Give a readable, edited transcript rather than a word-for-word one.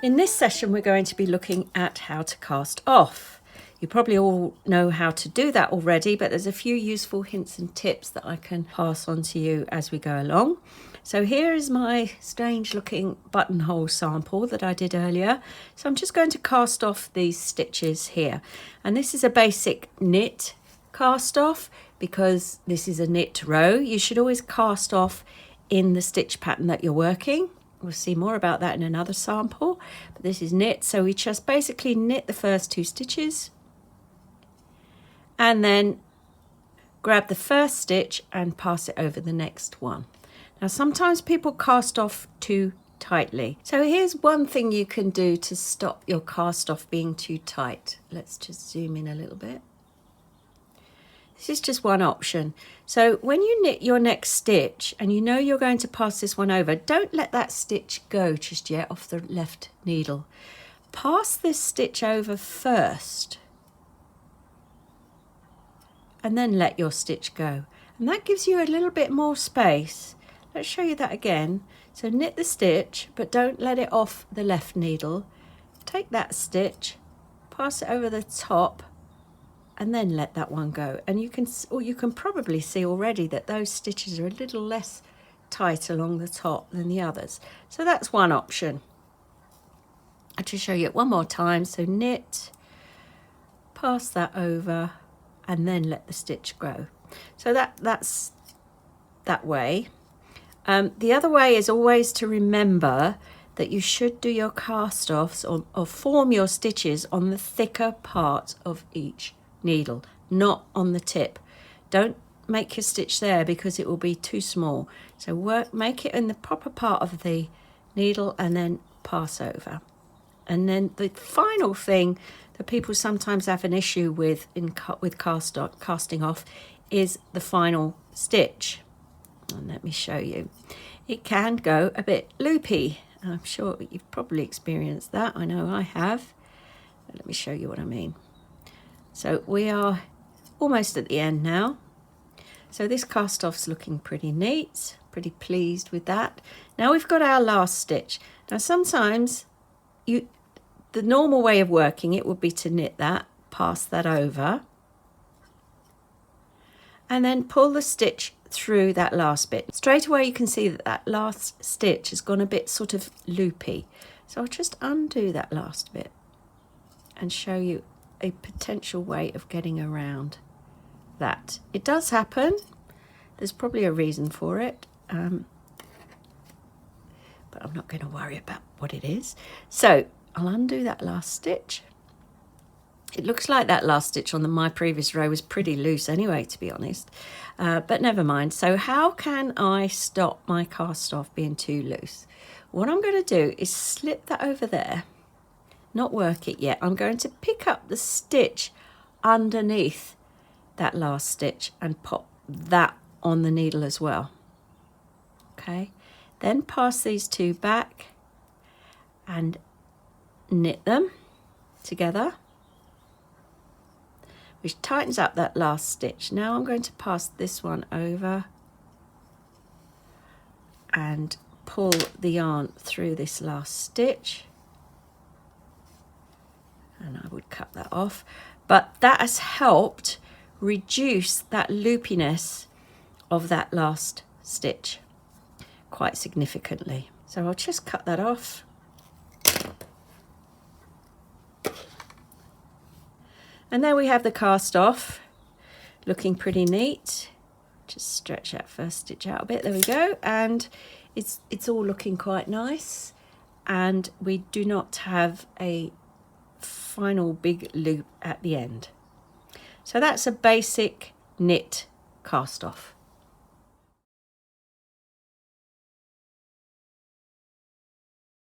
In this session, we're going to be looking at how to cast off. You probably all know how to do that already, but there's a few useful hints and tips that I can pass on to you as we go along. So here is my strange looking buttonhole sample that I did earlier. So I'm just going to cast off these stitches here. And this is a basic knit cast off because this is a knit row. You should always cast off in the stitch pattern that you're working. We'll see more about that in another sample, but this is knit. So we just basically knit the first two stitches and then grab the first stitch and pass it over the next one. Now sometimes people cast off too tightly. So here's one thing you can do to stop your cast off being too tight. Let's just zoom in a little bit. This is just one option. So when you knit your next stitch and you know you're going to pass this one over, don't let that stitch go just yet off the left needle. Pass this stitch over first and then let your stitch go. And that gives you a little bit more space. Let's show you that again. So knit the stitch, but don't let it off the left needle. Take that stitch, pass it over the top, and then let that one go. And you can probably see already that those stitches are a little less tight along the top than the others. So that's one option. I'll just show you it one more time. So knit, pass that over, and then let the stitch grow. So that's that way. The other way is always to remember that you should do your cast offs or form your stitches on the thicker part of each needle, not on the tip. Don't make your stitch there because it will be too small. So make it in the proper part of the needle and then pass over. And then the final thing that people sometimes have an issue with casting off is the final stitch. And let me show you. It can go a bit loopy. I'm sure you've probably experienced that. I know I have. But let me show you what I mean. So we are almost at the end now. So this cast off's looking pretty neat, pretty pleased with that. Now we've got our last stitch. Now sometimes the normal way of working it would be to knit that, pass that over, and then pull the stitch through that last bit. Straight away you can see that that last stitch has gone a bit sort of loopy. So I'll just undo that last bit and show you a potential way of getting around that. It does happen. There's probably a reason for it, but I'm not going to worry about what it is. So I'll undo that last stitch. It looks like that last stitch on my previous row was pretty loose anyway, to be honest, but never mind. So how can I stop my cast off being too loose? What I'm going to do is slip that over there. Not work it yet. I'm going to pick up the stitch underneath that last stitch and pop that on the needle as well. Okay, then pass these two back and knit them together, which tightens up that last stitch. Now I'm going to pass this one over and pull the yarn through this last stitch. And I would cut that off, but that has helped reduce that loopiness of that last stitch quite significantly. So I'll just cut that off. And there we have the cast off, looking pretty neat. Just stretch that first stitch out a bit, there we go. And it's all looking quite nice. And we do not have a final big loop at the end. So that's a basic knit cast off.